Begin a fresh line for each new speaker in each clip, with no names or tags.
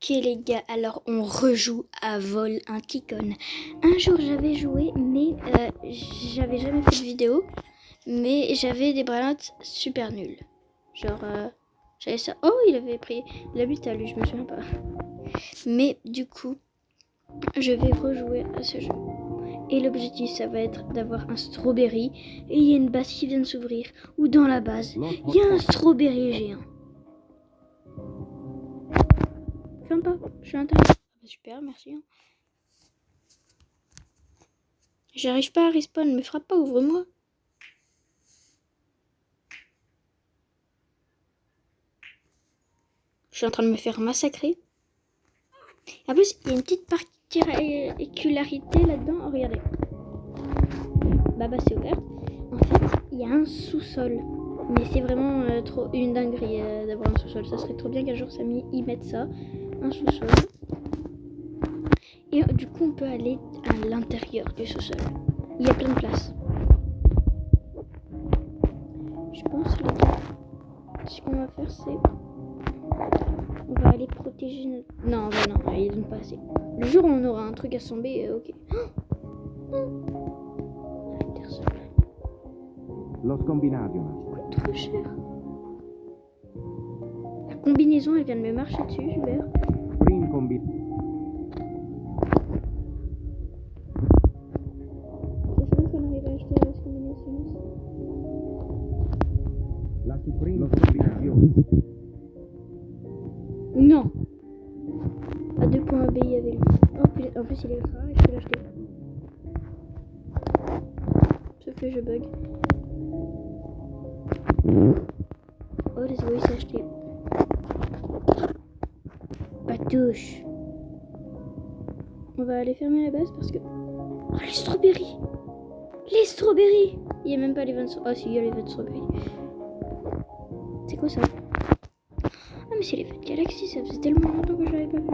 Ok les gars, alors on rejoue à Vol Anticon. Un jour j'avais joué, mais j'avais jamais fait de vidéo. Mais j'avais des brawlhats super nuls. Genre, j'avais ça. Oh, il avait pris la butte à lui, je me souviens pas. Mais du coup, je vais rejouer à ce jeu. Et l'objectif, ça va être d'avoir un strawberry. Et il y a une base qui vient de s'ouvrir. Ou dans la base, il y a un strawberry géant. Ferme pas, je suis à l'intérieur. Super, merci. J'arrive pas à respawn, me frappe pas, ouvre-moi. Je suis en train de me faire massacrer. En plus, il y a une petite particularité là-dedans. Oh, regardez. Bah, c'est ouvert. En fait, il y a un sous-sol. Mais c'est vraiment trop une dinguerie d'avoir un sous-sol. Ça serait trop bien qu'un jour Samy y mette ça. Un sous-sol. Et du coup, on peut aller à l'intérieur du sous-sol. Il y a plein de places. Je pense, les gars, ce qu'on va faire, c'est... On va aller protéger notre... Non, bah non, ils donnent pas assez. Le jour où on aura un truc à tomber, ok.
Los combinations.
Ça coûte trop cher. La combinaison, elle vient de me marcher dessus, super.
Prim combi.
Ça serait qu'on arrive à acheter la combinaison.
La supreme. Los combinations.
Non. À 2.B, il y avait lui. En plus, il est rare et je peux l'acheter. Sauf que je bug. Oh, désolé, il s'est acheté. Pas touche. On va aller fermer la base parce que... Oh, les strawberries! Les strawberries! Il n'y a même pas les 20... Oh, si, il y a les 20 strawberries. C'est quoi ça? Ah, mais c'est les fêtes Galaxy, ça faisait tellement longtemps que je l'avais pas vu.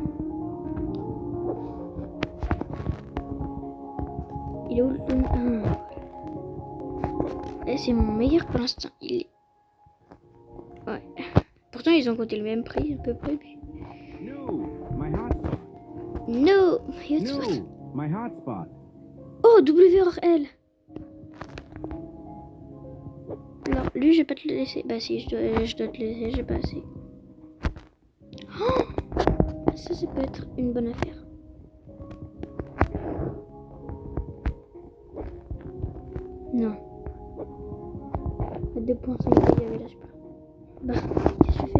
Il est où le... Ah. C'est mon meilleur pour l'instant. Il est... Ouais. Pourtant, ils ont compté le même prix, à peu près. Mais... No, my hotspot.
No, my hotspot.
Oh, WRL. Non, lui, je vais pas te le laisser. Bah si, je dois te le laisser, j'ai pas assez. Oh, ça peut être une bonne affaire. Non. À 2.5, il y avait là, je sais pas. Bah, qu'est-ce que tu fais?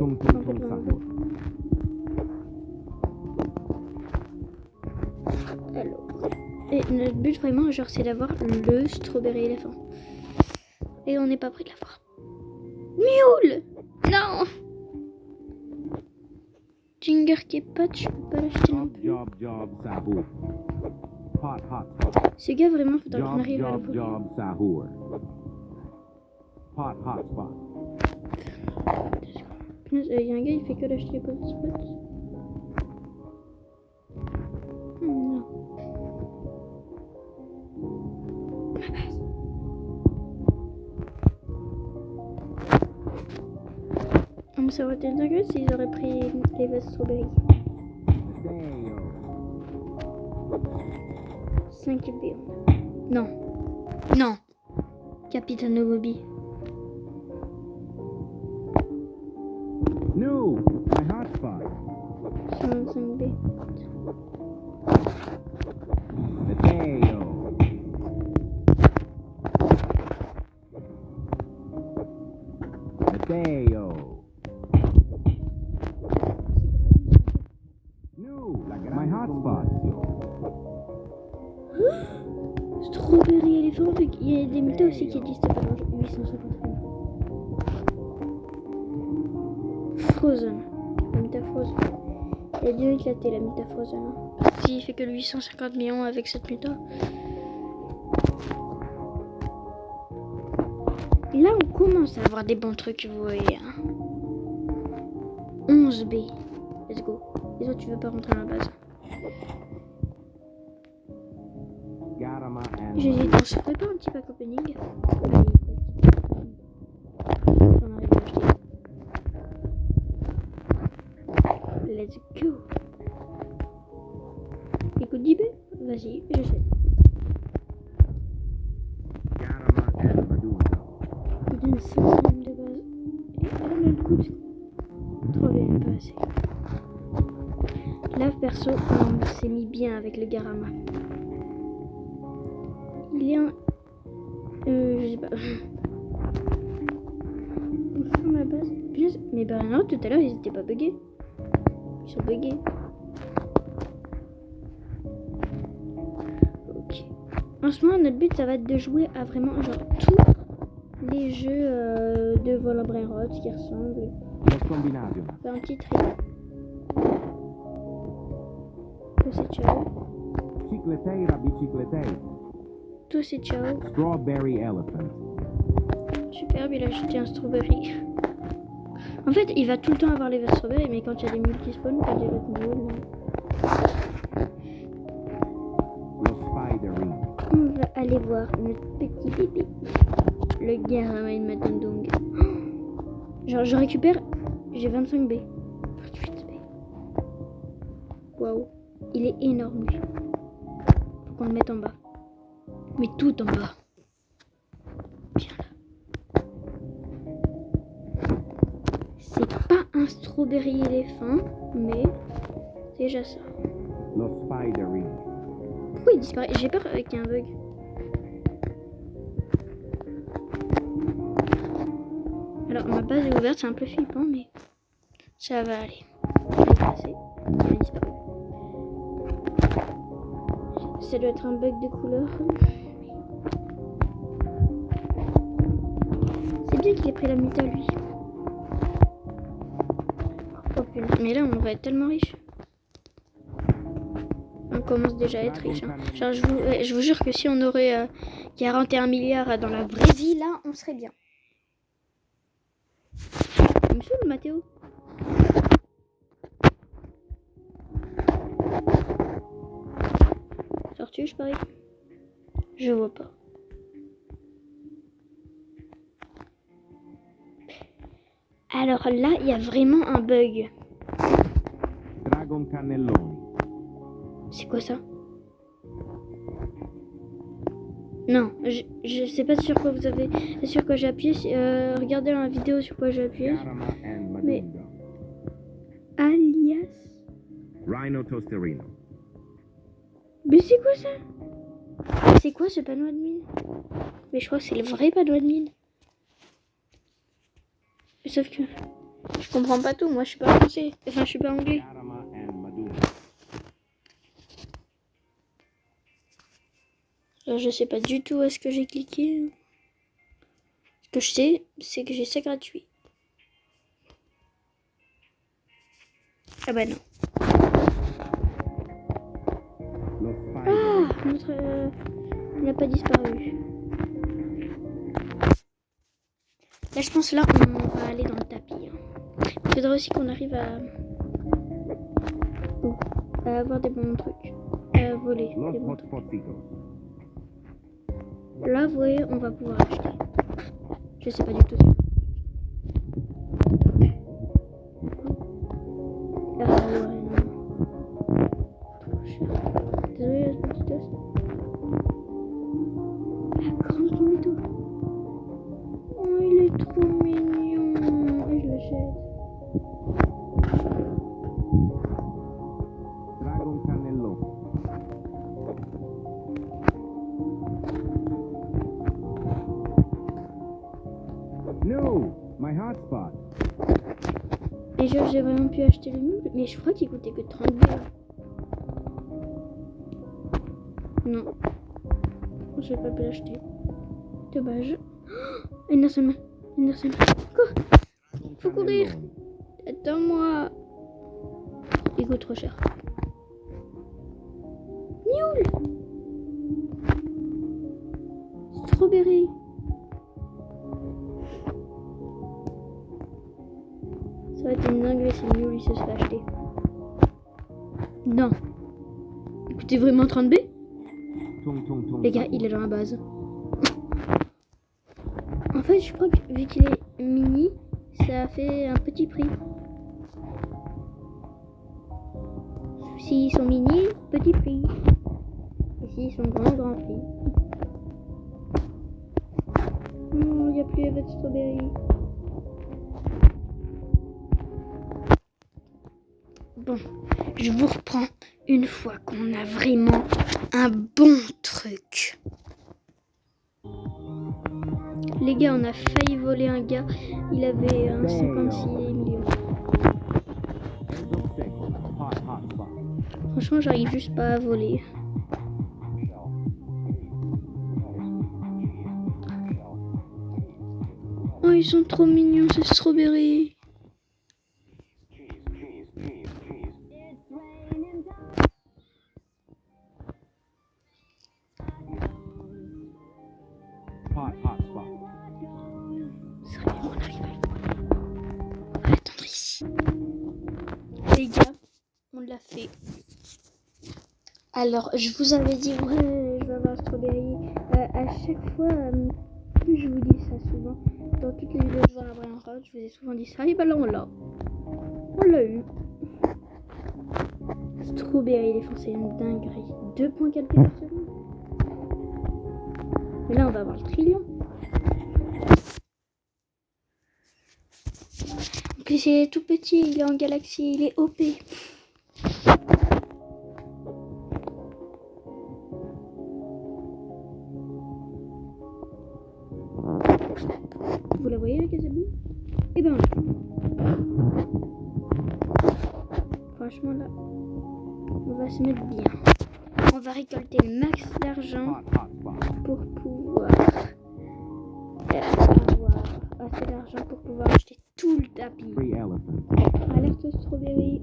Alors. Et notre but vraiment, genre, c'est d'avoir le strawberry éléphant. Et on n'est pas prêt de l'avoir. Mule! Non! Ginger qui est pote, je peux pas l'acheter non plus. Ce gars, vraiment, faudrait qu'on arrive à le voir. Il y a un gars, il fait que d'acheter les potes spots. Non. Ma base. Ça aurait été dingue s'ils auraient pris les vases strawberry. 5 B. Non. Non. Capitano Bobby.
No, my hotspot.
125 B.
Mateo. Mateo. My hotspot.
Strawberry éléphant, il y a des méta aussi qui existent pas dans 851. Frozen. La méta Frozen. Elle est bien éclatée la méta Frozen. S'il fait que 850 millions avec cette méta. Là on commence à avoir des bons trucs, vous voyez. 11 B. Let's go. Les autres tu veux pas rentrer dans la base. J'hésite, on se ferait pas un petit pack opening. Allez, on arrive à acheter. Let's go. Goodie B? Vas-y, j'essaie.
Garama and Medusa.
Il donne 5 centimes de base. Et elle me coûte. Trop bien, pas assez. Là, perso, on s'est mis bien avec le Garama. Il est un... je sais pas. On fait ma base. Mais bah non, tout à l'heure, ils étaient pas buggés. Ils sont buggés. Ok. En ce moment, notre but, ça va être de jouer à vraiment genre tous les jeux de Vol en Brainrot qui ressemblent.
Los Combination.
Faire un petit tri. Tout c'est ciao.
Chicleteira bicicletei.
Tout c'est ciao.
Strawberry elephant.
Super, il a jeté un strawberry. En fait, il va tout le temps avoir les verts strawberry, mais quand il y a des multispawns, quand il y a d'autres niveaux,
Los Spiderine.
on va aller voir notre petit bébé. Le Garama et Matendong. Genre, je récupère. J'ai 25 B. 28 B. Waouh. Il est énorme, lui. Faut qu'on le mette en bas. Mais tout en bas. Bien là. C'est pas un strawberry éléphant, mais c'est déjà ça.
Los Spiderine.
Pourquoi il disparaît? J'ai peur qu'il y ait un bug. Alors, ma base est ouverte, c'est un peu flippant, mais ça va aller. Je vais passer. Il a disparu. Ça doit être un bug de couleur. C'est bien qu'il ait pris la muta, lui. Oh putain, mais là, on va être tellement riche. On commence déjà à être riche. Hein. Genre, je vous jure que si on aurait 41 milliards dans la vraie vie, là, on serait bien. Il me saoule, Mathéo. Tortue, je parie. Je vois pas. Alors là, il y a vraiment un bug.
Dragon Cannelloni.
C'est quoi ça? Non, je sais pas sur quoi vous avez... sur quoi j'ai appuyé. Regardez dans la vidéo sur quoi j'ai appuyé.
Garama and
Mais-
Medusa.
Alias...
Rhino Tosterino.
Mais c'est quoi ça? C'est quoi ce panneau admin? Mais je crois que c'est le vrai panneau admin. Sauf que... je comprends pas tout, moi je suis pas français. Enfin, je suis pas anglais.
Garama and Medusa.
Alors, je sais pas du tout où est-ce que j'ai cliqué. Ce que je sais, c'est que j'ai ça gratuit. Ah bah non.
Los
Ah,
Spiderine.
notre... il n'a pas disparu. Là, je pense là, on va aller dans le tapis. Hein. Il faudra aussi qu'on arrive à... oh, à avoir des bons trucs. À voler
Los
des bons trucs.
Hotpotitos.
Là, vous voyez, on va pouvoir acheter. Je sais pas du tout. Ah ouais, non. Trop cher. Désolé, la petite tasse. La grande tomato. Oh, il est trop mignon. Et je l'achète.
Dragon Cannelloni. No! My hotspot.
Et genre, j'ai vraiment pu acheter le mule, mais je crois qu'il coûtait que 30 balles. Non. J'ai pas pu l'acheter. Dommage. Oh, Anderson. Anderson. Cours. Faut courir.
Cannelloni.
Attends-moi. Il coûte trop cher. Mule. Strawberry. Ça va être une dinguerie si Mule il se fait acheter. Non. Il coûtait vraiment 30 B?
Tung tung tung.
Les gars, il est dans la base. En fait, je crois que vu qu'il est mini, ça a fait un petit prix. Je S'ils sont mini, petit prix. Et s'ils sont grands, grand prix. Oh, il n'y a plus votre strawberry. Bon, je vous reprends une fois qu'on a vraiment un bon truc. Les gars, on a failli voler un gars. Il avait 56 millions. Franchement, j'arrive juste pas à voler. Oh, ils sont trop mignons, ces strawberries. Sérieux, on arrive à le voir. On va attendre ici. Les gars, on l'a fait. Alors, je vous avais dit, ouais, je vais avoir un strawberry. À chaque fois, je vous dis ça souvent. Dans toutes les vidéos de la Brain Rot, je vous ai souvent dit ça. Et ben là, on l'a. On l'a eu. Strawberry éléphant, c'est une dinguerie. 2.4 par seconde. Mais là, on va avoir le trillion. En plus, il est tout petit, il est en galaxie, il est OP. Vous la voyez, la Casabou? Eh ben, franchement, là, on va se mettre bien. On va récolter le max d'argent pour pouvoir avoir assez d'argent pour pouvoir acheter tout le tapis. Alerte strawberry.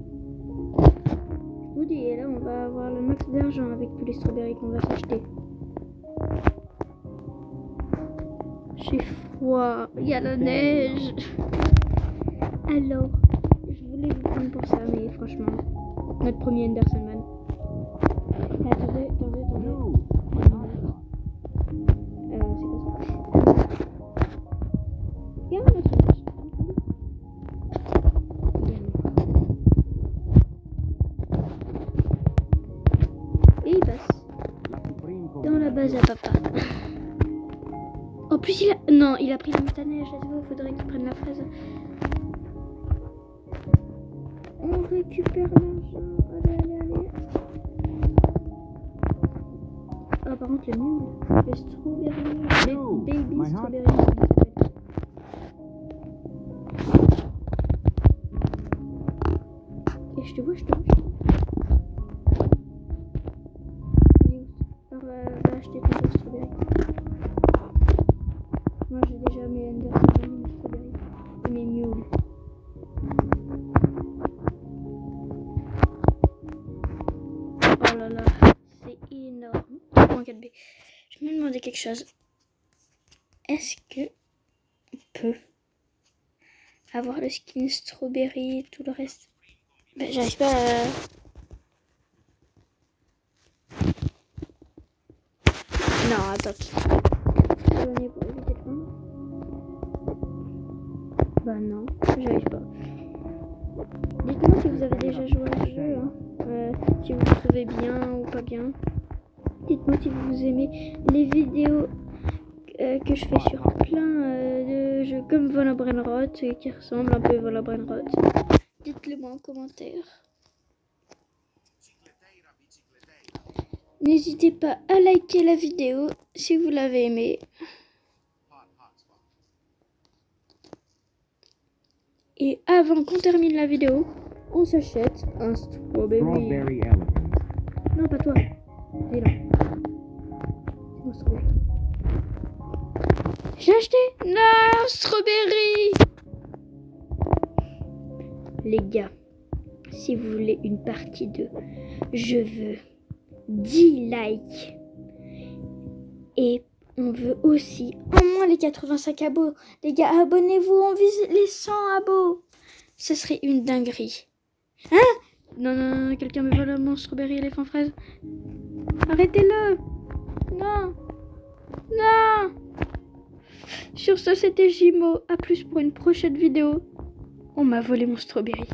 Je vous dis, et là, on va avoir le max d'argent avec tous les strawberries qu'on va s'acheter. J'ai froid, il y a la neige. Alors, je voulais vous prendre pour ça, mais franchement, notre premier Anderson Man. Attendez. C'est quoi ça? Regarde notre neige. Et il passe dans la base à papa. En plus, il a pris la métaneige. Il faudrait qu'il prenne la fraise. On récupère l'argent. Allez. Ah, par contre, le mule, le strawberry, baby strawberry. Et je te vois. Alors, va acheter ton strawberry. Moi, j'ai déjà mes Anderson, mes strawberry et mes mules. Oh là là, c'est énorme. 3.4B. Je me demandais quelque chose. Est-ce que on peut avoir le skin strawberry et tout le reste? Ben, j'arrive pas à... Non, attends. Donner pour éviter de prendre. Bah non, j'arrive pas. Dites-moi si vous avez déjà joué au jeu, hein. Si vous le trouvez bien ou pas bien. Dites-moi si vous aimez les vidéos que je fais sur plein de jeux comme Vol Brain Rot qui ressemblent un peu à Vol Brain Rot. Dites-le moi en commentaire. N'hésitez pas à liker la vidéo si vous l'avez aimée. Et avant qu'on termine la vidéo, on s'achète un strawberry. Non, pas toi. C'est là. C'est mon strawberry. J'ai acheté. Non, strawberry. Les gars, si vous voulez une partie 2, je veux 10 likes. Et on veut aussi au moins les 85 abos. Les gars, abonnez-vous, on vise les 100 abos. Ce serait une dinguerie. Hein? Non, quelqu'un me vole mon strawberry éléphant fraise. Arrêtez-le. Non. Sur ce, c'était Jimo. A plus pour une prochaine vidéo. On m'a volé mon strawberry.